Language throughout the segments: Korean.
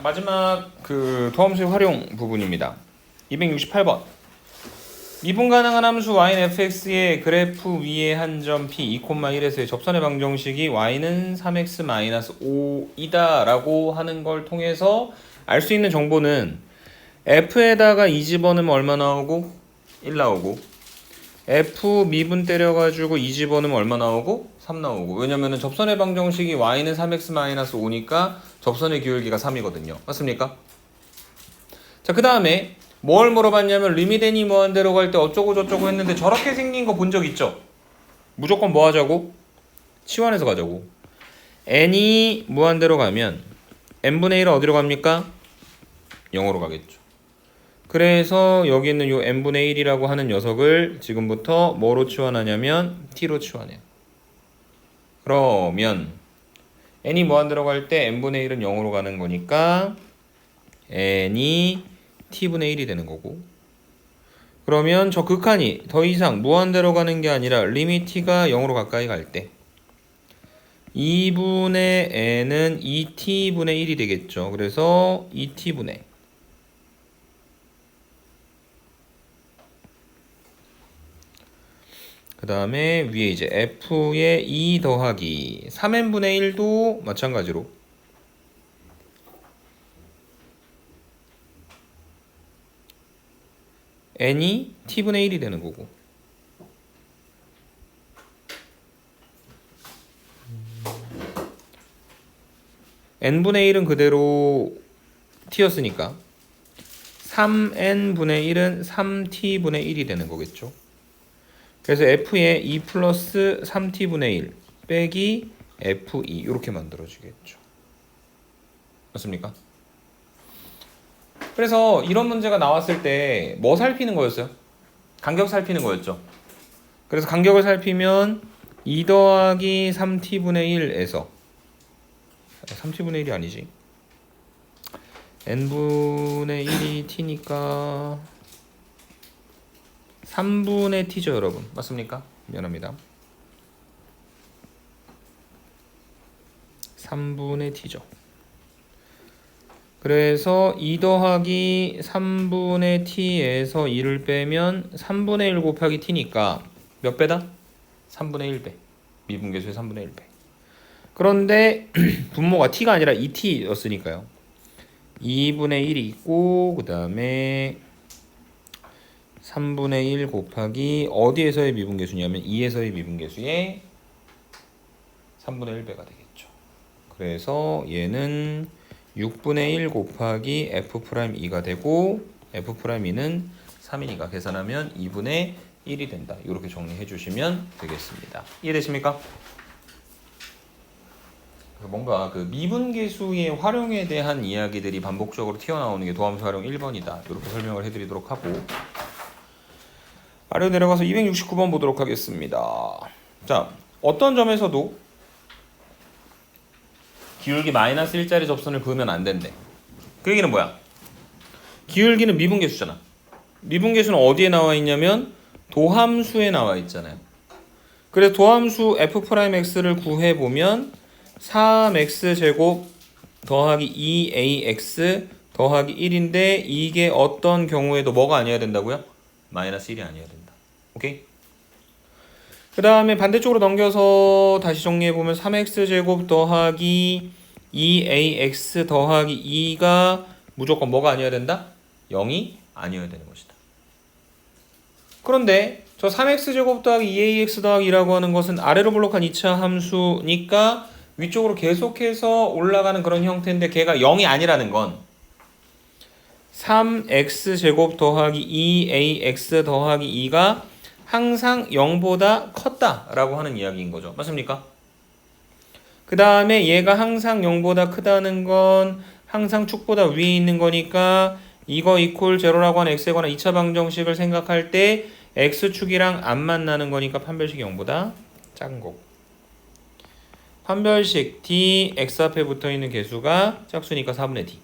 마지막 그 도함수의 활용 부분입니다. 268번. 미분 가능한 함수 y는 fx의 그래프 위의 한 점 p 2,1에서의 접선의 방정식이 y는 3x-5이다 라고 하는 걸 통해서 알 수 있는 정보는 f에다가 2 집어넣으면 얼마 나오고? 1 나오고, f 미분 때려가지고 2 집어넣으면 얼마 나오고? 3 나오고. 왜냐면은 접선의 방정식이 y는 3x-5니까 접선의 기울기가 3이거든요. 맞습니까? 자, 그 다음에 뭘 물어봤냐면 리밋 n이 무한대로 갈 때 어쩌고 저쩌고 했는데 저렇게 생긴 거 본 적 있죠? 무조건 뭐 하자고? 치환해서 가자고. n이 무한대로 가면 n분의 1은 어디로 갑니까? 0으로 가겠죠. 그래서 여기 있는 요 n분의 1이라고 하는 녀석을 지금부터 뭐로 치환하냐면 t로 치환해요. 그러면 n이 무한대로 갈 때 n분의 1은 0으로 가는 거니까 n이 t분의 1이 되는 거고, 그러면 저 극한이 더 이상 무한대로 가는 게 아니라 리밋 t가 0으로 가까이 갈 때 2분의 n은 2t분의 1이 되겠죠. 그래서 2t분의 그 다음에 위에 이제 f의 2 더하기 3n분의 1도 마찬가지로 n이 t분의 1이 되는 거고, n분의 1은 그대로 t였으니까 3n분의 1은 3t분의 1이 되는 거겠죠. 그래서 f의 2 플러스 3t분의 1 빼기 f2 이렇게 만들어지겠죠. 맞습니까? 그래서 이런 문제가 나왔을 때 뭐 살피는 거였어요? 간격 살피는 거였죠. 그래서 간격을 살피면 2 더하기 3t분의 1에서 3t분의 1이 아니지, n분의 1이 t니까 3분의 t죠 여러분. 맞습니까? 미안합니다. 3분의 t죠. 그래서 2 더하기 3분의 t에서 2를 빼면 3분의 1 곱하기 t니까 몇 배다? 3분의 1배. 미분계수의 3분의 1배. 그런데 분모가 t가 아니라 2t였으니까요. 2분의 1이 있고, 그 다음에 3분의 1 곱하기 어디에서의 미분계수냐면 2에서의 미분계수의 3분의 1배가 되겠죠. 그래서 얘는 6분의 1 곱하기 f'2가 되고, f'2는 3이니까 계산하면 2분의 1이 된다. 이렇게 정리해 주시면 되겠습니다. 이해되십니까? 뭔가 그 미분계수의 활용에 대한 이야기들이 반복적으로 튀어나오는 게 도함수 활용 1번이다. 이렇게 설명을 해드리도록 하고, 아래로 내려가서 269번 보도록 하겠습니다. 자, 어떤 점에서도 기울기 마이너스 1짜리 접선을 그으면 안 된대. 그 얘기는 뭐야? 기울기는 미분계수잖아. 미분계수는 어디에 나와 있냐면 도함수에 나와 있잖아요. 그래서 도함수 f'x를 구해보면 3x제곱 더하기 2ax 더하기 1인데 이게 어떤 경우에도 뭐가 아니어야 된다고요? 마이너스 1이 아니어야 된다. 오케이? 그 다음에 반대쪽으로 넘겨서 다시 정리해보면 3x제곱 더하기 2ax 더하기 2가 무조건 뭐가 아니어야 된다? 0이 아니어야 되는 것이다. 그런데 저 3x제곱 더하기 2ax 더하기 2라고 하는 것은 아래로 블록한 2차 함수니까 위쪽으로 계속해서 올라가는 그런 형태인데 걔가 0이 아니라는 건 3x제곱 더하기 2ax 더하기 2가 항상 0보다 컸다라고 하는 이야기인 거죠. 맞습니까? 그 다음에 얘가 항상 0보다 크다는 건 항상 축보다 위에 있는 거니까 이거 이퀄 제로라고 하는 x에 관한 2차 방정식을 생각할 때 x축이랑 안 만나는 거니까 판별식이 0보다 작은 거고, 판별식 d x 앞에 붙어있는 개수가 짝수니까 4분의 d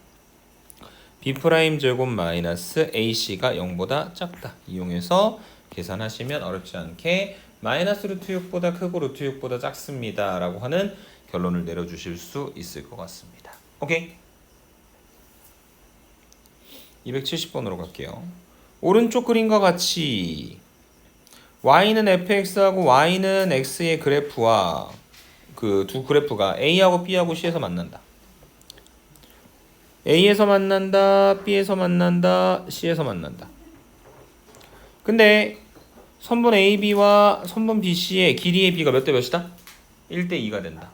b' 제곱 마이너스 ac가 0보다 작다. 이용해서 계산하시면 어렵지 않게 마이너스 루트 6보다 크고 루트 6보다 작습니다 라고 하는 결론을 내려주실 수 있을 것 같습니다. 오케이? 270번으로 갈게요. 오른쪽 그림과 같이 y는 fx하고 y는 x의 그래프와 그 두 그래프가 a하고 b하고 c에서 만난다. a에서 만난다, b에서 만난다, c에서 만난다. 근데 선분 AB와 선분 BC의 길이의 B가 몇 대 몇이다? 1대 2가 된다.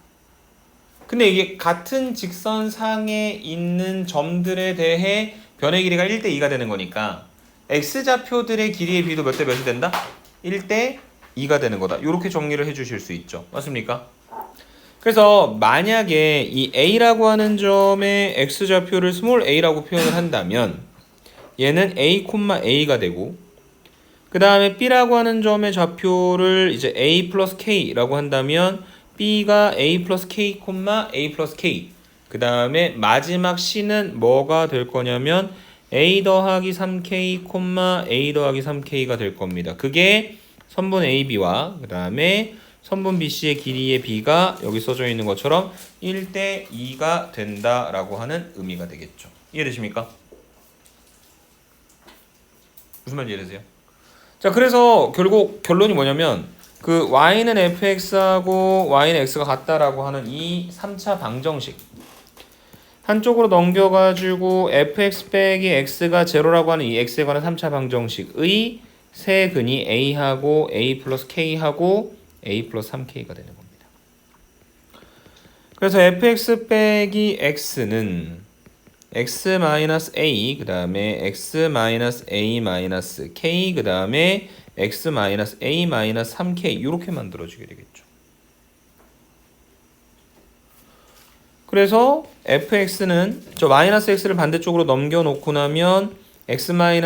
근데 이게 같은 직선상에 있는 점들에 대해 변의 길이가 1대 2가 되는 거니까 X좌표들의 길이의 B도 몇 대 몇이 된다? 1대 2가 되는 거다. 이렇게 정리를 해주실 수 있죠. 맞습니까? 그래서 만약에 이 A라고 하는 점의 X좌표를 스몰 a라고 표현을 한다면 얘는 A, A가 되고 그 다음에 B라고 하는 점의 좌표를 이제 A 플러스 K라고 한다면 B가 A 플러스 K, A 플러스 K. 그 다음에 마지막 C는 뭐가 될 거냐면 A 더하기 3K, A 더하기 3K가 될 겁니다. 그게 선분 AB와 그 다음에 선분 BC의 길이의 B가 여기 써져 있는 것처럼 1대 2가 된다라고 하는 의미가 되겠죠. 이해되십니까? 무슨 말인지 이해되세요? 자, 그래서 결국 결론이 뭐냐면 그 y는 fx하고 y는 x가 같다라고 하는 이 3차 방정식 한쪽으로 넘겨가지고 fx 빼기 x가 제로라고 하는 이 x에 관한 3차 방정식의 세 근이 a하고 a 플러스 k하고 a 플러스 3k가 되는 겁니다. 그래서 fx 빼기 x는 x-a 그 다음에 x-a-k 그 다음에 x-a-3k 이렇게 만들어지게 되겠죠. 그래서 fx는 저 마이너스 x를 반대쪽으로 넘겨놓고 나면 x-a,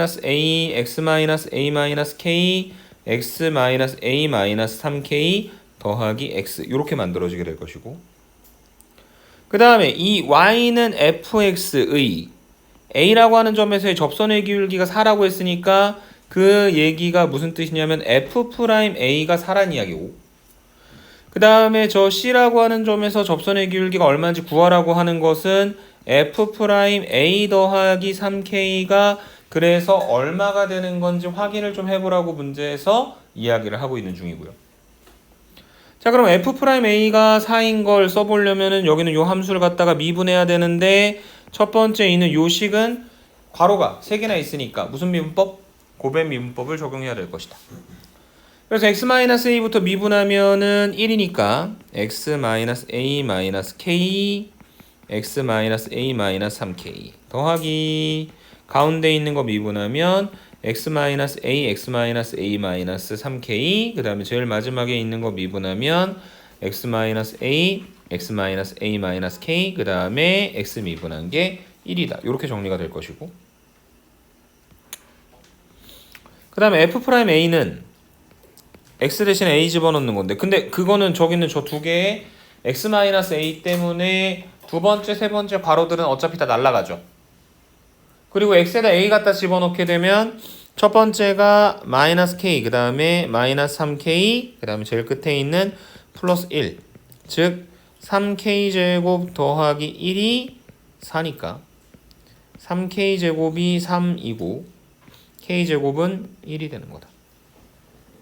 x-a-k, x-a-3k 더하기 x 이렇게 만들어지게 될 것이고 그 다음에 이 y는 fx의 a라고 하는 점에서의 접선의 기울기가 4라고 했으니까 그 얘기가 무슨 뜻이냐면 f'a가 4란 이야기고 그 다음에 저 c라고 하는 점에서 접선의 기울기가 얼마인지 구하라고 하는 것은 f'a 더하기 3k가 그래서 얼마가 되는 건지 확인을 좀 해보라고 문제에서 이야기를 하고 있는 중이고요. 자, 그럼 f'a가 4인 걸 써보려면은 여기는 요 함수를 갖다가 미분해야 되는데 첫 번째 있는 요 식은 괄호가 3개나 있으니까 무슨 미분법? 고배 미분법을 적용해야 될 것이다. 그래서 x-a부터 미분하면은 1이니까 x-a-k x-a-3k 더하기 가운데 있는 거 미분하면 x-a, x-a-3k 그 다음에 제일 마지막에 있는 거 미분하면 x-a, x-a-k 그 다음에 x 미분한 게 1이다. 이렇게 정리가 될 것이고 그 다음에 f'a는 x 대신에 a 집어넣는 건데 근데 그거는 저기 있는 저 두 개의 x-a 때문에 두 번째, 세 번째 괄호들은 어차피 다 날라가죠. 그리고 x에다 a 갖다 집어넣게 되면 첫 번째가 마이너스 k 그 다음에 마이너스 3k 그 다음에 제일 끝에 있는 플러스 1 즉 3k 제곱 더하기 1이 4니까 3k 제곱이 3이고 k 제곱은 1이 되는 거다.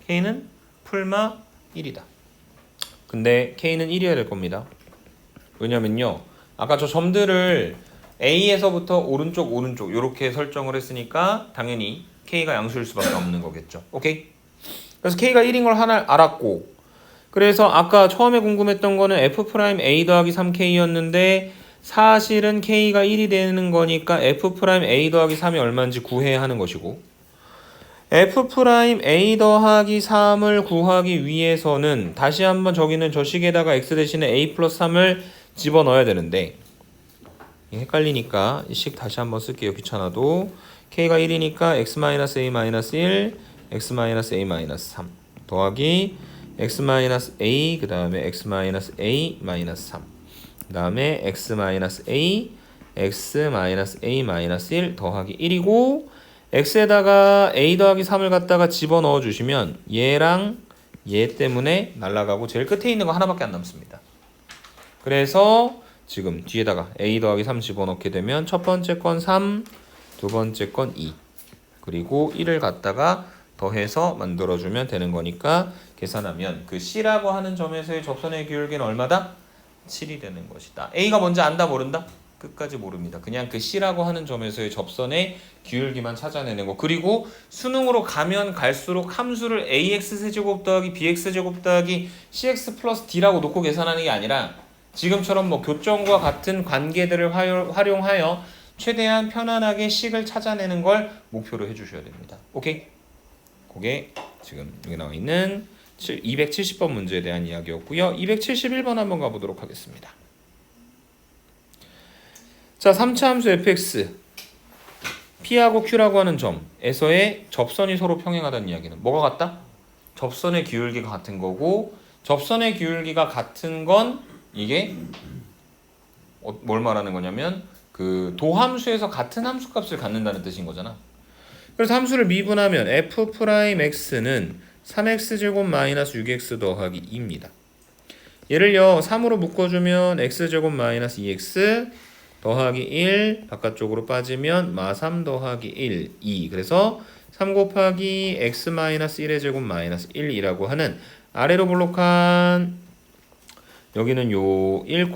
k는 풀마 1이다. 근데 k는 1이어야 될 겁니다. 왜냐면요 아까 저 점들을 A에서부터 오른쪽 이렇게 설정을 했으니까 당연히 K가 양수일 수밖에 없는 거겠죠. 오케이? 그래서 K가 1인 걸 하나 알았고 그래서 아까 처음에 궁금했던 거는 F'A 더하기 3K였는데 사실은 K가 1이 되는 거니까 F'A 더하기 3이 얼마인지 구해야 하는 것이고 F'A 더하기 3을 구하기 위해서는 다시 한번 저기는 저 식에다가 X 대신에 A 플러스 3을 집어넣어야 되는데 헷갈리니까 이 식 다시 한번 쓸게요. 귀찮아도 K가 1이니까 x-a-1 x-a-3 더하기 x-a 그 다음에 x-a-3 그 다음에 x-a x-a-1 더하기 1이고 x에다가 a 더하기 3을 갖다가 집어넣어 주시면 얘랑 얘 때문에 날아가고 제일 끝에 있는 거 하나밖에 안 남습니다. 그래서 지금 뒤에다가 a 더하기 3 집어넣게 되면 첫 번째 건 3, 두 번째 건 2. 그리고 1을 갖다가 더해서 만들어주면 되는 거니까 계산하면 그 C라고 하는 점에서의 접선의 기울기는 얼마다? 7이 되는 것이다. A가 뭔지 안다 모른다? 끝까지 모릅니다. 그냥 그 C라고 하는 점에서의 접선의 기울기만 찾아내는 거. 그리고 수능으로 가면 갈수록 함수를 AX세제곱 더하기 BX제곱 더하기 CX 플러스 D라고 놓고 계산하는 게 아니라 지금처럼 뭐 교점과 같은 관계들을 활용하여 최대한 편안하게 식을 찾아내는 걸 목표로 해주셔야 됩니다. 오케이? 그게 지금 여기 나와 있는 270번 문제에 대한 이야기였고요. 271번 한번 가보도록 하겠습니다. 자, 3차 함수 fx p하고 q라고 하는 점에서의 접선이 서로 평행하다는 이야기는 뭐가 같다? 접선의 기울기가 같은 거고, 접선의 기울기가 같은 건 이게 뭘 말하는 거냐면 그 도함수에서 같은 함수값을 갖는다는 뜻인 거잖아. 그래서 함수를 미분하면 f'x는 3x제곱 마이너스 6x 더하기 2입니다. 얘를요 3으로 묶어주면 x제곱 마이너스 2x 더하기 1 바깥쪽으로 빠지면 마3 더하기 1, 2. 그래서 3 곱하기 x 마이너스 1의 제곱 마이너스 1이라고 하는 아래로 볼록한 여기는 요 1,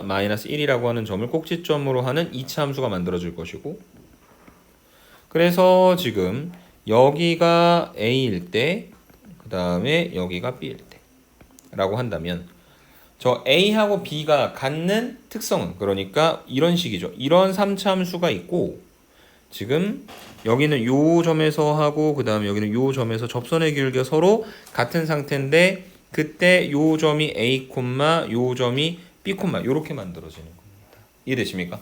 마이너스 1이라고 하는 점을 꼭지점으로 하는 2차 함수가 만들어질 것이고, 그래서 지금 여기가 A일 때 그 다음에 여기가 B일 때 라고 한다면 저 A하고 B가 갖는 특성은 그러니까 이런 식이죠. 이런 3차 함수가 있고 지금 여기는 요 점에서 하고 그 다음에 여기는 요 점에서 접선의 기울기가 서로 같은 상태인데 그때 요 점이 A, 요 점이 B, 요렇게 만들어지는 겁니다. 이해되십니까?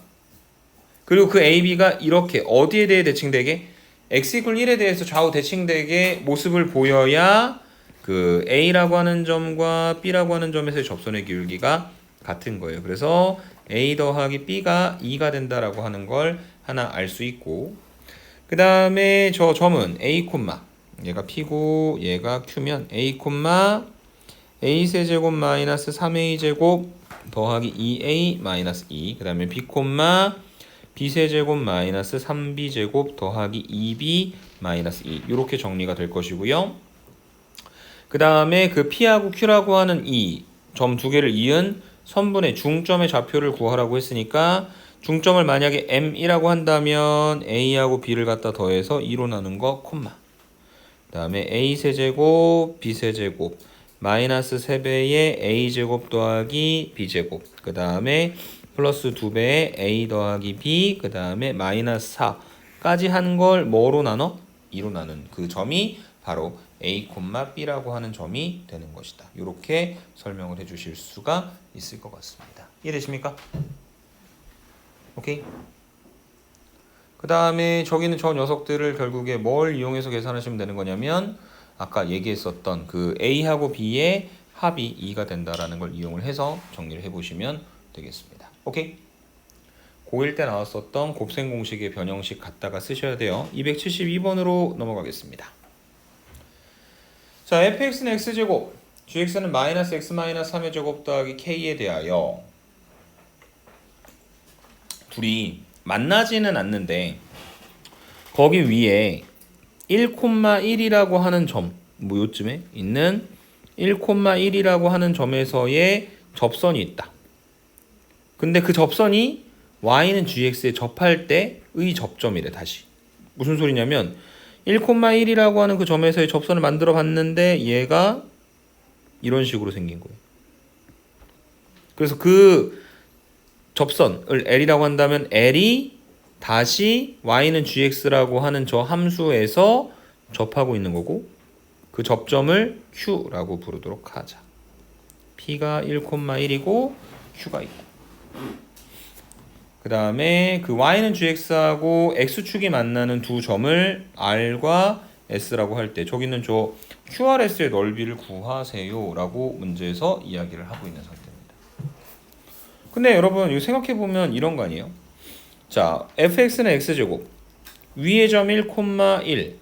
그리고 그 A, B가 이렇게 어디에 대해 대칭되게? x 1에 대해서 좌우 대칭되게 모습을 보여야 그 A라고 하는 점과 B라고 하는 점에서의 접선의 기울기가 같은 거예요. 그래서 A 더하기 B가 2가 된다라고 하는 걸 하나 알 수 있고, 그 다음에 저 점은 A, 얘가 P고 얘가 Q면 A, A 세제곱 마이너스 3A 제곱 더하기 2A 마이너스 2, 그 다음에 B, B세제곱 마이너스 3B제곱 더하기 2B 마이너스 2 이렇게 정리가 될 것이고요. 그 다음에 그 P하고 Q라고 하는 이 점 두 개를 이은 선분의 중점의 좌표를 구하라고 했으니까 중점을 만약에 M이라고 한다면 A하고 B를 갖다 더해서 2로 나눈 거 콤마, 그 다음에 A세제곱 B세제곱 마이너스 3배의 A제곱 더하기 B제곱, 그 다음에 플러스 2배의 A 더하기 B, 그 다음에 마이너스 4까지 한 걸 뭐로 나눠? 2로 나눈 그 점이 바로 A, B라고 하는 점이 되는 것이다. 이렇게 설명을 해주실 수가 있을 것 같습니다. 이해되십니까? 오케이. 그 다음에 저기는 저 녀석들을 결국에 뭘 이용해서 계산하시면 되는 거냐면 아까 얘기했었던 그 A하고 B의 합이 2가 된다라는 걸 이용을 해서 정리를 해보시면 되겠습니다. 오케이? 고1 때 나왔었던 곱셈 공식의 변형식 갖다가 쓰셔야 돼요. 272번으로 넘어가겠습니다. 자, fx는 x제곱, gx는 마이너스 x 마이너스 3의 제곱 더하기 k에 대하여 둘이 만나지는 않는데 거기 위에 1,1이라고 하는 점, 뭐 요쯤에 있는 1,1이라고 하는 점에서의 접선이 있다. 근데 그 접선이 y는 gx에 접할 때의 접점이래. 다시 무슨 소리냐면 1,1이라고 하는 그 점에서의 접선을 만들어 봤는데 얘가 이런 식으로 생긴 거예요. 그래서 그 접선을 L이라고 한다면 L이 다시 y는 gx라고 하는 저 함수에서 접하고 있는 거고 그 접점을 Q라고 부르도록 하자. P가 1,1이고 Q가 있고, 그 다음에 그 y는 gx하고 x축이 만나는 두 점을 r과 s라고 할 때 저기는 저 QRS의 넓이를 구하세요 라고 문제에서 이야기를 하고 있는 상태입니다. 근데 여러분 이거 생각해보면 이런 거 아니에요? 자, fx는 x제곱, 위의 점 1,1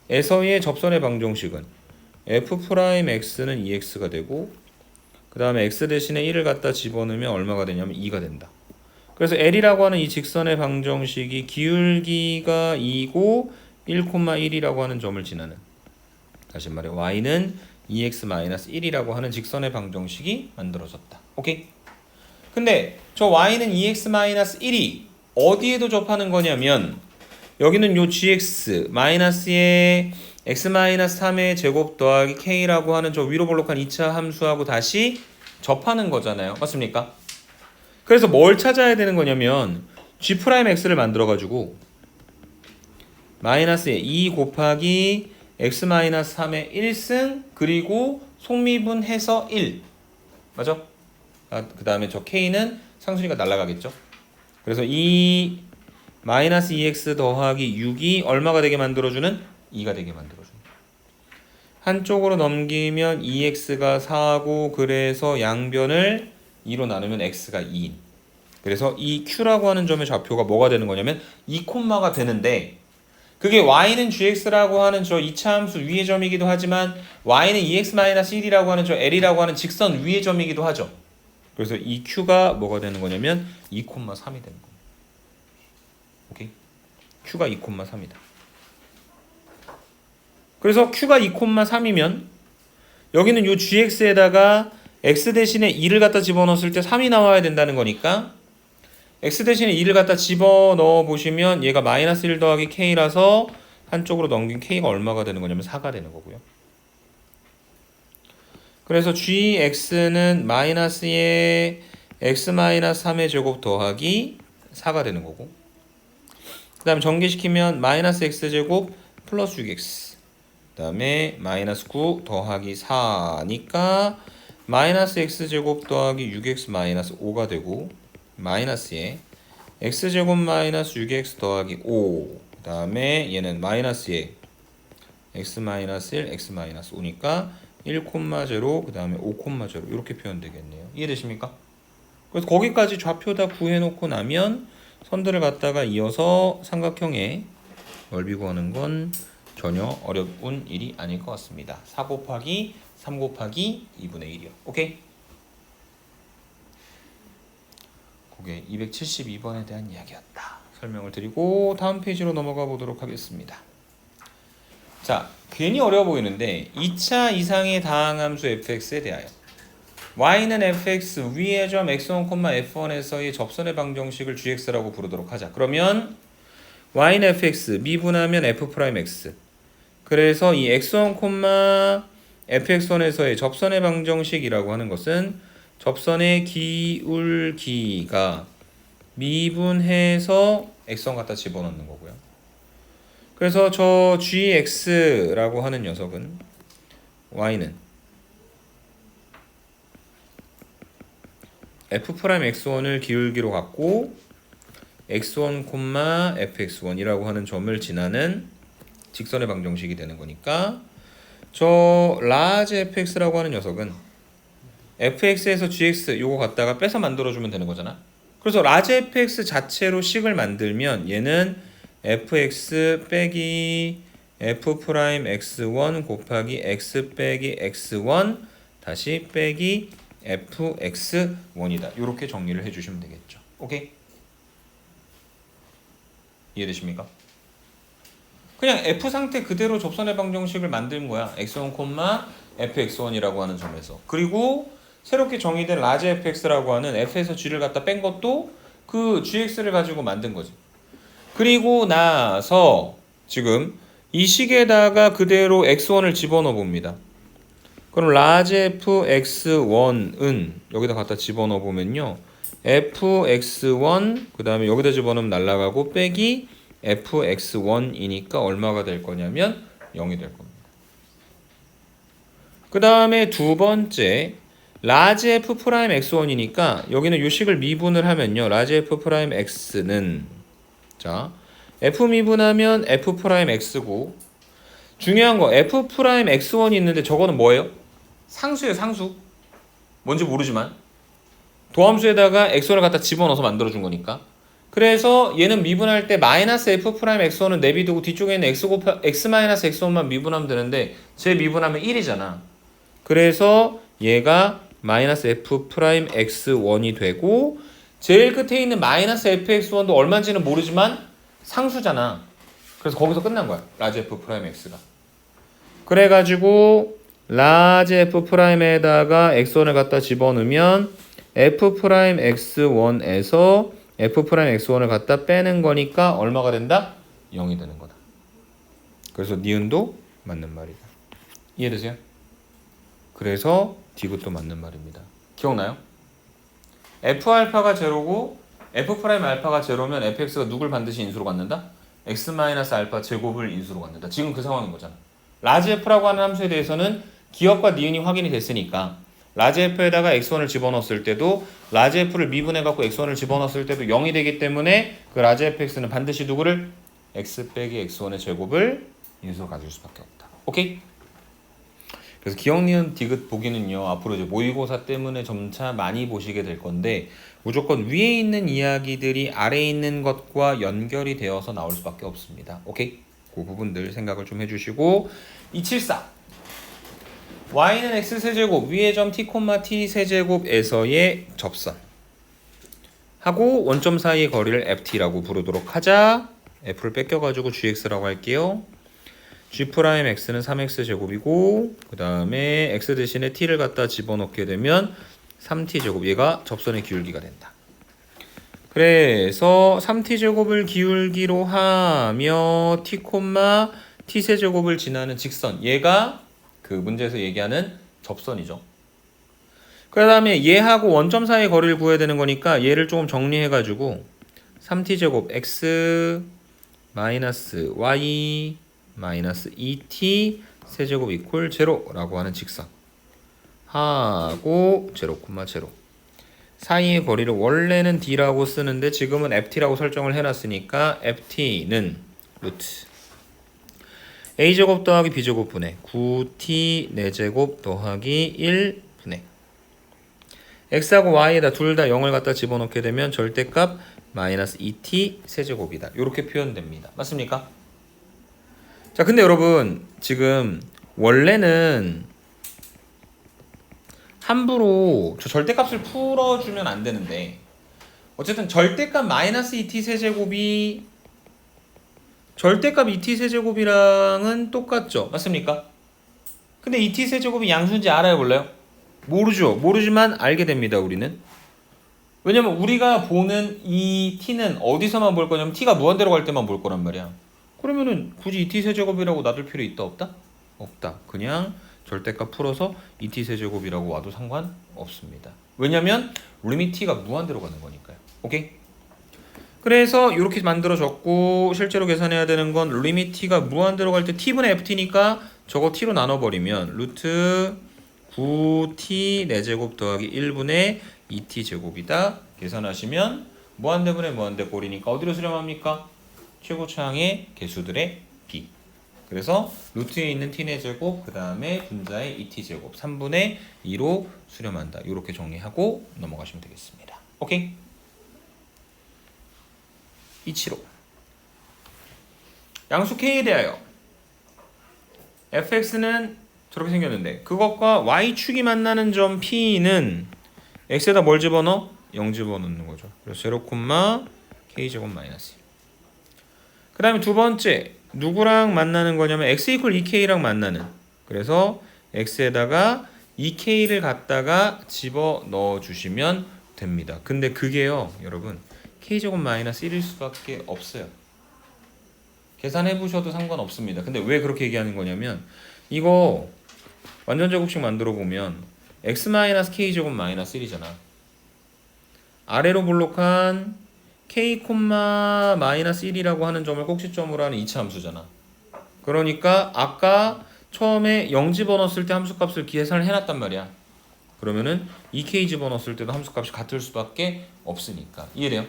에서의 접선의 방정식은 f'x는 2x가 되고 그 다음에 x 대신에 1을 갖다 집어넣으면 얼마가 되냐면 2가 된다. 그래서 L이라고 하는 이 직선의 방정식이 기울기가 2고 1,1이라고 하는 점을 지나는, 다시 말해 y는 2x-1이라고 하는 직선의 방정식이 만들어졌다. 오케이? 근데 저 y는 2x-1이 어디에도 접하는 거냐면 여기는 요 gx 마이너스의 x-3의 제곱 더하기 k라고 하는 저 위로 볼록한 2차 함수하고 다시 접하는 거잖아요. 맞습니까? 그래서 뭘 찾아야 되는 거냐면 g'x를 만들어가지고 마이너스의 2 곱하기 x-3의 1승 그리고 속미분해서 1 맞아? 그 다음에 저 k는 상수니까 날아가겠죠? 그래서 이 마이너스 2x 더하기 6이 얼마가 되게 만들어주는? 2가 되게 만들어주는. 한쪽으로 넘기면 2x가 4고 그래서 양변을 2로 나누면 x가 2인. 그래서 이 q라고 하는 점의 좌표가 뭐가 되는 거냐면 2, 가 되는데 그게 y는 gx라고 하는 저 2차 함수 위의 점이기도 하지만 y는 2x-1이라고 하는 저 l이라고 하는 직선 위의 점이기도 하죠. 그래서 이 q가 뭐가 되는 거냐면 2,3이 되는 겁니다. 오케이? q가 2,3이다. 그래서 q가 2,3이면 여기는 요 gx에다가 x 대신에 2를 갖다 집어넣었을 때 3이 나와야 된다는 거니까 x 대신에 2를 갖다 집어넣어 보시면 얘가 마이너스 1 더하기 k라서 한쪽으로 넘긴 k가 얼마가 되는 거냐면 4가 되는 거고요. 그래서 gx는 마이너스의 x-3의 제곱 더하기 4가 되는 거고 그 다음에 전개시키면 마이너스 x제곱 플러스 6x 그 다음에 마이너스 9 더하기 4니까 마이너스 x제곱 더하기 6x 마이너스 5가 되고 마이너스에 x제곱 마이너스 6x 더하기 5 그 다음에 얘는 마이너스에 x 마이너스 1 x 마이너스 5니까 1,0 그 다음에 5,0 이렇게 표현되겠네요. 이해되십니까? 그래서 거기까지 좌표 다 구해놓고 나면 선들을 갖다가 이어서 삼각형의 넓이 구하는 건 전혀 어려운 일이 아닐 것 같습니다. 4 곱하기 3 곱하기 2분의 1이요. 오케이? 그게 272번에 대한 이야기였다. 설명을 드리고 다음 페이지로 넘어가 보도록 하겠습니다. 자, 괜히 어려워 보이는데 2차 이상의 다항함수 fx에 대하여 y는 fx 위의 점 x1, f1에서의 접선의 방정식을 gx라고 부르도록 하자. 그러면 y는 fx 미분하면 f'x 그래서 이 x1, fx1에서의 접선의 방정식이라고 하는 것은 접선의 기울기가 미분해서 x1 갖다 집어넣는 거고요. 그래서 저 gx라고 하는 녀석은 y는 f'x1을 기울기로 갖고 x1, fx1이라고 하는 점을 지나는 직선의 방정식이 되는 거니까 저 large fx라고 하는 녀석은 fx에서 gx 요거 갖다가 빼서 만들어주면 되는 거잖아. 그래서 large fx 자체로 식을 만들면 얘는 fx 빼기 f'x1 곱하기 x 빼기 x1 다시 빼기 fx1이다. 이렇게 정리를 해주시면 되겠죠. 오케이? 이해되십니까? 그냥 f 상태 그대로 접선의 방정식을 만든 거야. x1, fx1이라고 하는 점에서. 그리고 새롭게 정의된 large fx라고 하는 f에서 g를 갖다 뺀 것도 그 gx를 가지고 만든 거지. 그리고 나서 지금 이 식에다가 그대로 x1을 집어넣어 봅니다. 그럼 large fx1은 여기다 갖다 집어넣어 보면요. fx1 그 다음에 여기다 집어넣으면 날아가고 빼기 fx1이니까 얼마가 될 거냐면 0이 될 겁니다. 그 다음에 두 번째 large f'x1이니까 여기는 요 식을 미분을 하면요. large f'x는 자, f 미분하면 f'x고 중요한 거 f'x1이 있는데 저거는 뭐예요? 상수예요, 상수. 뭔지 모르지만 도함수에다가 x1을 갖다 집어넣어서 만들어준 거니까. 그래서 얘는 미분할 때 마이너스 f'x1은 내비두고 뒤쪽에 있는 x-x1만 미분하면 되는데 제 미분하면 1이잖아. 그래서 얘가 마이너스 f'x1이 되고 제일 끝에 있는 마이너스 fx1도 얼마인지는 모르지만 상수잖아. 그래서 거기서 끝난 거야. 라지 f 프라임 x가. 그래가지고 라지 f 프라임에다가 x1을 갖다 집어넣으면 f 프라임 x1에서 f 프라임 x1을 갖다 빼는 거니까 얼마가 된다? 0이 되는 거다. 그래서 니은도 맞는 말이다. 이해되세요? 그래서 디귿도 맞는 말입니다. 기억나요? f 알파가 제로고 f 프라임 알파가 제로면 fx가 누굴 반드시 인수로 갖는다? x 마이너스 알파 제곱을 인수로 갖는다. 지금 그 상황인 거잖아. 라지 f라고 하는 함수에 대해서는 기억과 니은이 확인이 됐으니까 라지 f에다가 x1을 집어넣었을 때도 라지 f를 미분해갖고 x1을 집어넣었을 때도 0이 되기 때문에 그 라지 fx는 반드시 누구를? x 빼기 x1의 제곱을 인수로 가질 수밖에 없다. 오케이? 그래서 기억, 니은, 디귿 보기는요, 앞으로 이제 모의고사 때문에 점차 많이 보시게 될 건데, 무조건 위에 있는 이야기들이 아래에 있는 것과 연결이 되어서 나올 수밖에 없습니다. 오케이? 그 부분들 생각을 좀 해주시고, 274. y는 x세제곱, 위의 점 t, t세제곱에서의 접선. 하고 원점 사이의 거리를 ft라고 부르도록 하자. f를 뺏겨가지고 gx라고 할게요. g'x는 3x제곱이고 그 다음에 x 대신에 t를 갖다 집어넣게 되면 3t제곱, 얘가 접선의 기울기가 된다. 그래서 3t제곱을 기울기로 하며 t, t세제곱을 지나는 직선, 얘가 그 문제에서 얘기하는 접선이죠. 그 다음에 얘하고 원점 사이의 거리를 구해야 되는 거니까 얘를 조금 정리해가지고 3t제곱 x 마이너스 y 마이너스 2t 세제곱 이퀄 제로라고 하는 직선 하고 제로, 제로 사이의 거리를 원래는 d라고 쓰는데 지금은 ft라고 설정을 해놨으니까 ft는 루트 a제곱 더하기 b제곱 분의 9t 4제곱 더하기 1 분의 x하고 y에다 둘 다 0을 갖다 집어넣게 되면 절대값 마이너스 2t 세제곱이다. 이렇게 표현됩니다. 맞습니까? 자, 근데 여러분 지금 원래는 함부로 저 절대값을 풀어주면 안 되는데 어쨌든 절대값 마이너스 2t 세제곱이 절대값 2t 세제곱이랑은 똑같죠. 맞습니까? 근데 2t 세제곱이 양수인지 알아요, 몰라요? 모르죠. 모르지만 알게 됩니다, 우리는. 왜냐면 우리가 보는 이 t는 어디서만 볼 거냐면 t가 무한대로 갈 때만 볼 거란 말이야. 그러면은 굳이 2t 세제곱이라고 놔둘 필요 있다, 없다? 없다. 그냥 절대값 풀어서 2t 세제곱이라고 와도 상관없습니다. 왜냐면 리밋 t가 무한대로 가는 거니까요. 오케이? 그래서 이렇게 만들어졌고 실제로 계산해야 되는 건 리밋 t가 무한대로 갈 때 t분의 ft니까 저거 t로 나눠버리면 루트 9t 4제곱 더하기 1분의 2t 제곱이다. 계산하시면 무한대분의 무한대 꼴이니까 어디로 수렴합니까? 최고차항의 개수들의 b. 그래서 루트에 있는 t 4제곱 그 다음에 분자의 2t 제곱 3분의 2로 수렴한다. 이렇게 정리하고 넘어가시면 되겠습니다. 오케이? 275 양수 k에 대하여 fx는 저렇게 생겼는데 그것과 y축이 만나는 점 p는 x에다 뭘 집어넣어? 0 집어넣는 거죠. 그래서 0, k제곱 마이너스 1. 그 다음에 두 번째 누구랑 만나는 거냐면 x 이퀄 2k랑 만나는, 그래서 x에다가 2k를 갖다가 집어넣어 주시면 됩니다. 근데 그게요 여러분 k제곱 마이너스 1일 수밖에 없어요. 계산해 보셔도 상관없습니다. 근데 왜 그렇게 얘기하는 거냐면 이거 완전 제곱식 만들어 보면 x 마이너스 k제곱 마이너스 1이잖아. 아래로 볼록한 k, 마이너스 1이라고 하는 점을 꼭지점으로 하는 2차 함수잖아. 그러니까 아까 처음에 0 집어넣었을 때 함수값을 계산을 해놨단 말이야. 그러면은 2k 집어넣었을 때도 함수값이 같을 수밖에 없으니까. 이해돼요?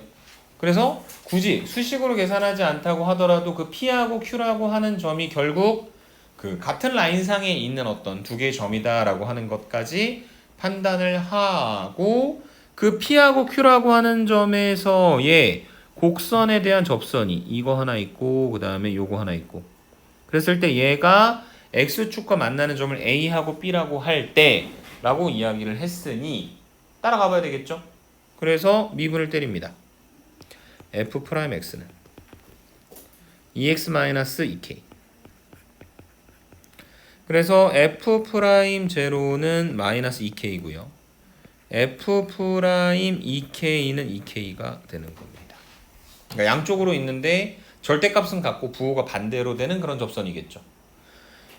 그래서 굳이 수식으로 계산하지 않다고 하더라도 그 p하고 q라고 하는 점이 결국 그 같은 라인상에 있는 어떤 두 개의 점이다라고 하는 것까지 판단을 하고 그 p하고 q라고 하는 점에서의 곡선에 대한 접선이 이거 하나 있고 그 다음에 요거 하나 있고 그랬을 때 얘가 x축과 만나는 점을 a하고 b라고 할 때 라고 이야기를 했으니 따라가 봐야 되겠죠? 그래서 미분을 때립니다. f 프라임 x는 2x 마이너스 2k. 그래서 f 프라임 제로는 마이너스 2k고요. f 프라임 2k는 2k가 되는 겁니다. 그러니까 양쪽으로 있는데 절대값은 같고 부호가 반대로 되는 그런 접선이겠죠.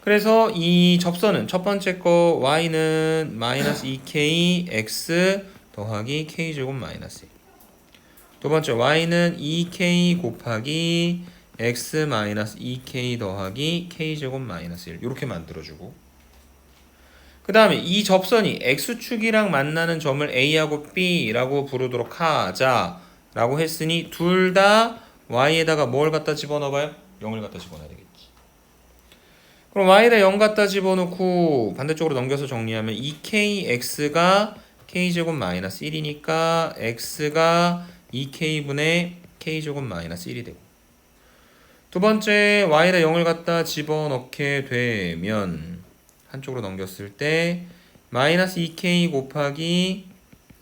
그래서 이 접선은 첫 번째 거 y는 마이너스 2k x 더하기 k제곱 마이너스 1. 두 번째 y는 2k 곱하기 x 마이너스 2k 더하기 k제곱 마이너스 1 이렇게 만들어주고, 그 다음에 이 접선이 x축이랑 만나는 점을 a하고 b라고 부르도록 하자 라고 했으니 둘 다 y에다가 뭘 갖다 집어넣어봐요? 0을 갖다 집어넣어야 되겠지. 그럼 y에다 0 갖다 집어넣고 반대쪽으로 넘겨서 정리하면 2kx가 k제곱 마이너스 1이니까 x가 2k분의 k제곱 마이너스 1이 되고, 두 번째 y에다 0을 갖다 집어넣게 되면 한쪽으로 넘겼을 때 마이너스 2k 곱하기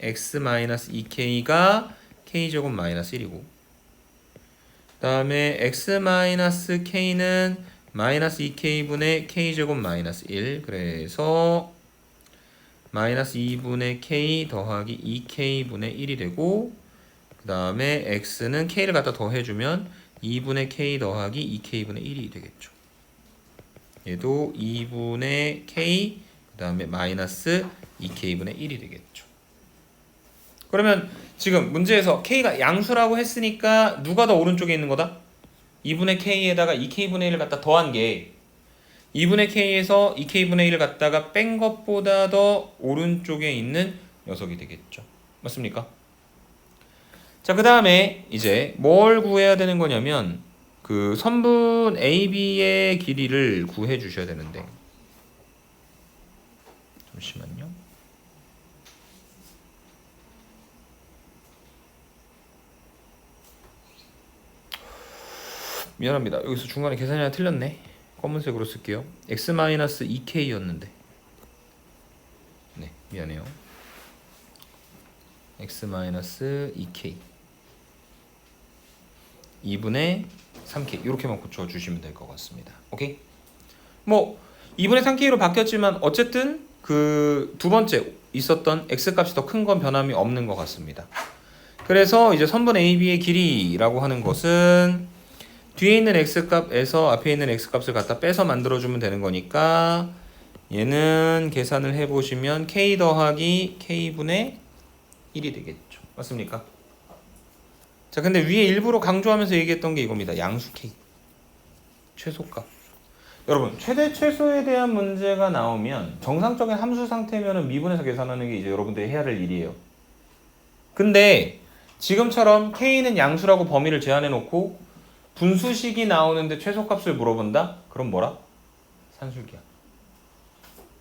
x 마이너스 2k가 k제곱 마이너스 1이고, 그 다음에 x 마이너스 k는 마이너스 2k분의 k제곱 마이너스 1, 그래서 마이너스 2분의 k 더하기 2k분의 1이 되고, 그 다음에 x는 k를 갖다 더해주면 2분의 k 더하기 2k분의 1이 되겠죠. 얘도 2분의 k 그 다음에 마이너스 2k분의 1이 되겠죠. 그러면 지금 문제에서 k가 양수라고 했으니까 누가 더 오른쪽에 있는 거다? 2분의 k에다가 2k분의 1을 갖다 더한 게 2분의 k에서 2k분의 1을 갖다가 뺀 것보다 더 오른쪽에 있는 녀석이 되겠죠. 맞습니까? 자, 그 다음에 이제 뭘 구해야 되는 거냐면 그 선분 AB의 길이를 구해 주셔야 되는데, 잠시만요. 미안합니다. 여기서 중간에 계산이 하나 틀렸네. 검은색으로 쓸게요. x-2k였는데. 네, 미안해요. x-2k 2분의 3k 이렇게만 고쳐주시면 될 것 같습니다. 오케이? 뭐 2분의 3k로 바뀌었지만 어쨌든 그 두 번째 있었던 x값이 더 큰 건 변함이 없는 것 같습니다. 그래서 이제 선분 AB의 길이라고 하는 것은 뒤에 있는 x값에서 앞에 있는 x값을 갖다 빼서 만들어주면 되는 거니까 얘는 계산을 해보시면 k 더하기 k분의 1이 되겠죠. 맞습니까? 자, 근데 위에 일부러 강조하면서 얘기했던 게 이겁니다. 양수 k 최소값. 여러분, 최대 최소에 대한 문제가 나오면 정상적인 함수 상태면은 미분해서 계산하는 게 이제 여러분들이 해야 할 일이에요. 근데 지금처럼 k는 양수라고 범위를 제한해 놓고 분수식이 나오는데 최소값을 물어본다? 그럼 뭐라? 산술기하.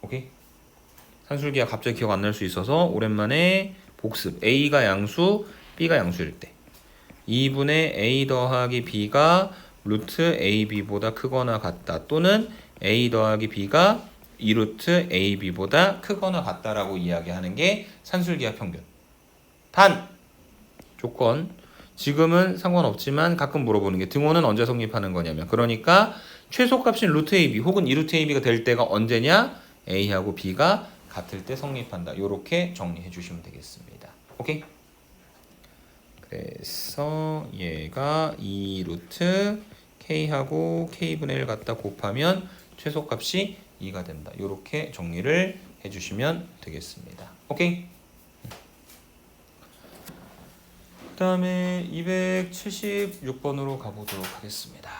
오케이? 산술기하 갑자기 기억 안 날 수 있어서 오랜만에 복습. A가 양수, B가 양수일 때 2분의 A 더하기 B가 루트 AB보다 크거나 같다, 또는 A 더하기 B가 2루트 AB보다 크거나 같다라고 이야기하는 게 산술기하 평균. 단! 조건. 지금은 상관없지만 가끔 물어보는 게 등호는 언제 성립하는 거냐면, 그러니까 최소값인 루트 AB 혹은 2루트 AB가 될 때가 언제냐? A하고 B가 같을 때 성립한다. 요렇게 정리해 주시면 되겠습니다. 오케이? 그래서 얘가 2루트 K하고 K분의 1 갖다 곱하면 최소값이 2가 된다. 요렇게 정리를 해주시면 되겠습니다. 오케이? 그 다음에 276번으로 가보도록 하겠습니다.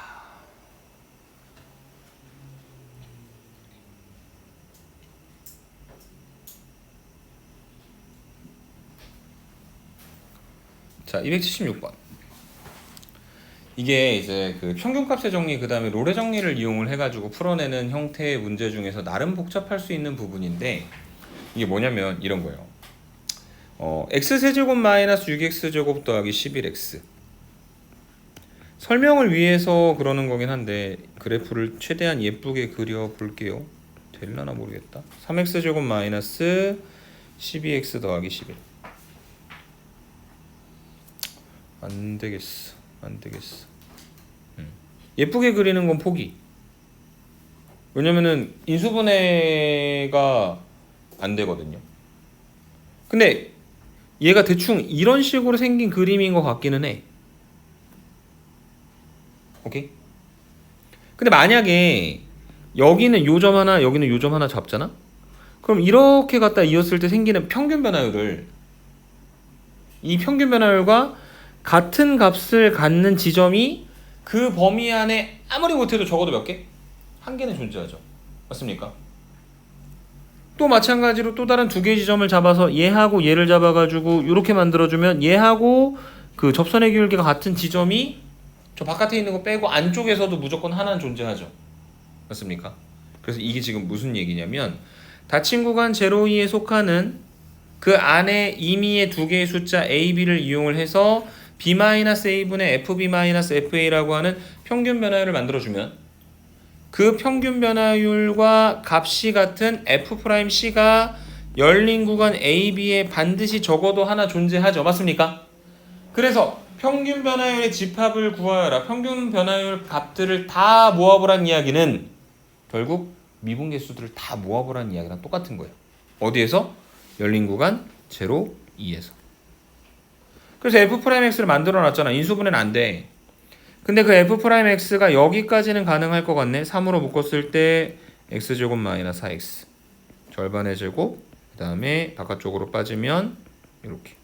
자, 276번. 이게 이제 그 평균값의 정리, 그 다음에 롤의 정리를 이용을 해가지고 풀어내는 형태의 문제 중에서 나름 복잡할 수 있는 부분인데, 이게 뭐냐면 이런 거예요. x세제곱 마이너스 6x제곱 더하기 11x. 설명을 위해서 그러는 거긴 한데 그래프를 최대한 예쁘게 그려 볼게요. 될라나 모르겠다. 3x제곱 마이너스 12x 더하기 11. 안 되겠어. 안 되겠어. 예쁘게 그리는 건 포기. 왜냐면은 인수분해가 안 되거든요. 근데 얘가 대충 이런 식으로 생긴 그림인 것 같기는 해. 오케이? 근데 만약에 여기는 요점 하나, 여기는 요점 하나 잡잖아? 그럼 이렇게 갖다 이었을 때 생기는 평균 변화율을 이 평균 변화율과 같은 값을 갖는 지점이 그 범위 안에 아무리 못해도 적어도 몇 개? 한 개는 존재하죠. 맞습니까? 또 마찬가지로 또 다른 두 개의 지점을 잡아서 얘하고 얘를 잡아가지고 이렇게 만들어주면 얘하고 그 접선의 기울기가 같은 지점이 저 바깥에 있는 거 빼고 안쪽에서도 무조건 하나는 존재하죠. 맞습니까? 그래서 이게 지금 무슨 얘기냐면 닫힌 구간 0, 2에 속하는 그 안에 임의의 두 개의 숫자 A, B를 이용을 해서 B-A분의 FB-FA라고 하는 평균 변화율을 만들어주면 그 평균 변화율과 값이 같은 F'C가 열린 구간 A, B에 반드시 적어도 하나 존재하죠. 맞습니까? 그래서 평균 변화율의 집합을 구하여라. 평균 변화율 값들을 다 모아보란 이야기는 결국 미분계수들을 다 모아보란 이야기랑 똑같은 거예요. 어디에서? 열린 구간 0, 2에서. 그래서 F'X를 만들어 놨잖아. 인수분해는 안 돼. 근데 그 F'X가 여기까지는 가능할 것 같네. 3으로 묶었을 때 X제곱 마이너스 4X 절반의 제곱, 그 다음에 바깥쪽으로 빠지면 이렇게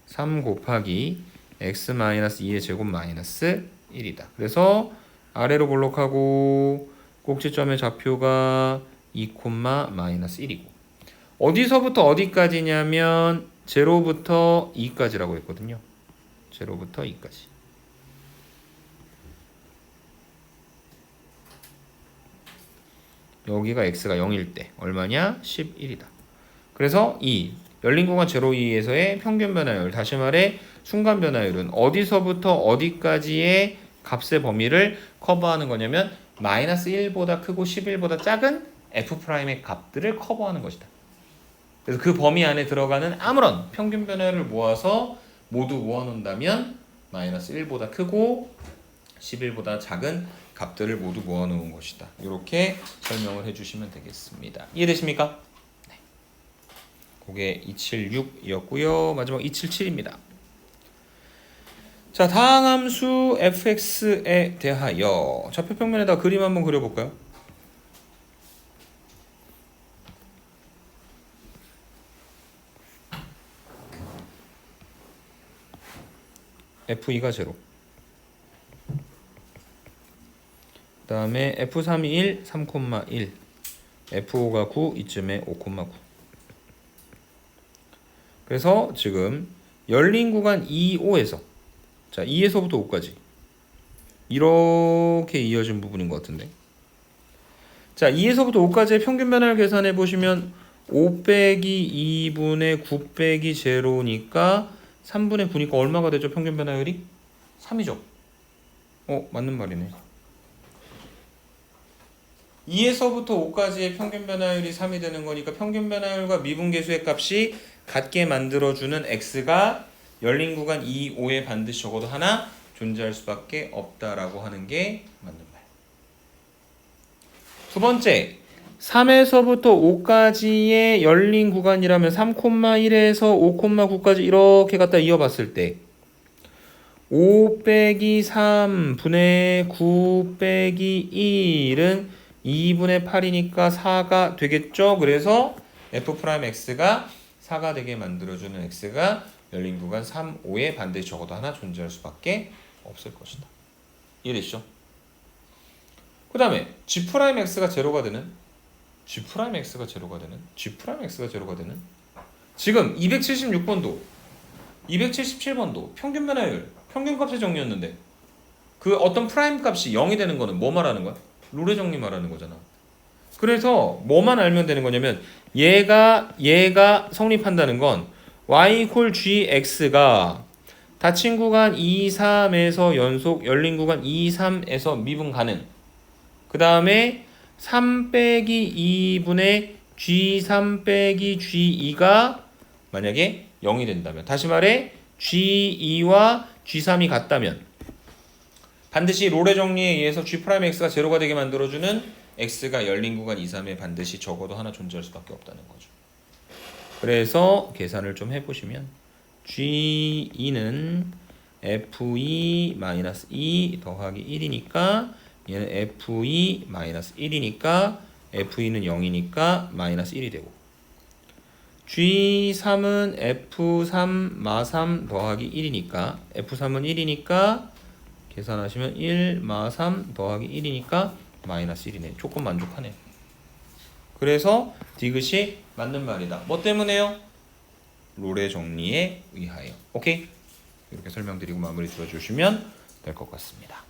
3 곱하기 X 마이너스 2의 제곱 마이너스 1이다. 그래서 아래로 볼록하고 꼭지점의 좌표가 2, 마이너스 1이고 어디서부터 어디까지냐면 0부터 2까지라고 했거든요. 0부터 2까지. 여기가 x가 0일 때 얼마냐? 11이다. 그래서 이 열린 공간 0, 2에서의 평균 변화율, 다시 말해 순간 변화율은 어디서부터 어디까지의 값의 범위를 커버하는 거냐면 마이너스 1보다 크고 11보다 작은 f'의 값들을 커버하는 것이다. 그래서 그 범위 안에 들어가는 아무런 평균 변화율을 모아서 모두 모아놓는다면 마이너스 1보다 크고 11보다 작은 값들을 모두 모아놓은 것이다. 이렇게 설명을 해주시면 되겠습니다. 이해되십니까? 네. 그게 276이었고요. 마지막 277입니다. 자, 다항함수 fx에 대하여 좌표평면에다 그림 한번 그려볼까요? f2가 0, 그 다음에 f3이 1, 3,1, f5가 9, 이쯤에 5,9. 그래서 지금 열린 구간 2, 5에서 자 2에서부터 5까지 이렇게 이어진 부분인 것 같은데, 자 2에서부터 5까지의 평균 변화를 계산해 보시면 5 빼기 2분의 9 빼기 0니까 3분의 9니까 얼마가 되죠? 평균 변화율이? 3이죠. 맞는 말이네. 2에서부터 5까지의 평균 변화율이 3이 되는 거니까 평균 변화율과 미분계수의 값이 같게 만들어주는 x가 열린 구간 2, 5에 반드시 적어도 하나 존재할 수밖에 없다라고 하는 게 맞는 말. 두 번째, 3에서부터 5까지의 열린 구간이라면 3,1에서 5,9까지 이렇게 갖다 이어봤을 때 5 빼기 3분의 9 빼기 1은 2분의 8이니까 4가 되겠죠. 그래서 f'x가 4가 되게 만들어주는 x가 열린 구간 3, 5에 반드시 적어도 하나 존재할 수밖에 없을 것이다. 이해되시죠? 그 다음에 g'x가 제로가 되는 g'x가 제로가 되는 g'x가 제로가 되는 지금 276번도 277번도 평균 변화율 평균값의 정리였는데 그 어떤 프라임 값이 0이 되는 거는 뭐 말하는 거야? 룰의 정리 말하는 거잖아. 그래서 뭐만 알면 되는 거냐면 얘가 성립한다는 건 y equal gx가 닫힌 구간 2, 3에서 연속 열린 구간 2, 3에서 미분 가능. 그 다음에 3 빼기 2분의 g3 빼기 g2가 만약에 0이 된다면, 다시 말해 G2와 G3이 같다면 반드시 롤의 정리에 의해서 G'X가 제로가 되게 만들어주는 X가 열린 구간 2, 3에 반드시 적어도 하나 존재할 수밖에 없다는 거죠. 그래서 계산을 좀 해보시면 G2는 F2-2 더하기 1이니까 얘는 F2-1이니까 F2는 0이니까 마이너스 1이 되고 G3은 F3-3 더하기 1이니까 F3은 1이니까 계산하시면 1-3 더하기 1이니까 마이너스 1이네. 조금 만족하네. 그래서 디귿이 맞는 말이다. 뭐 때문에요? 롤의 정리에 의하여. 오케이? 이렇게 설명드리고 마무리 지어주시면 될 것 같습니다.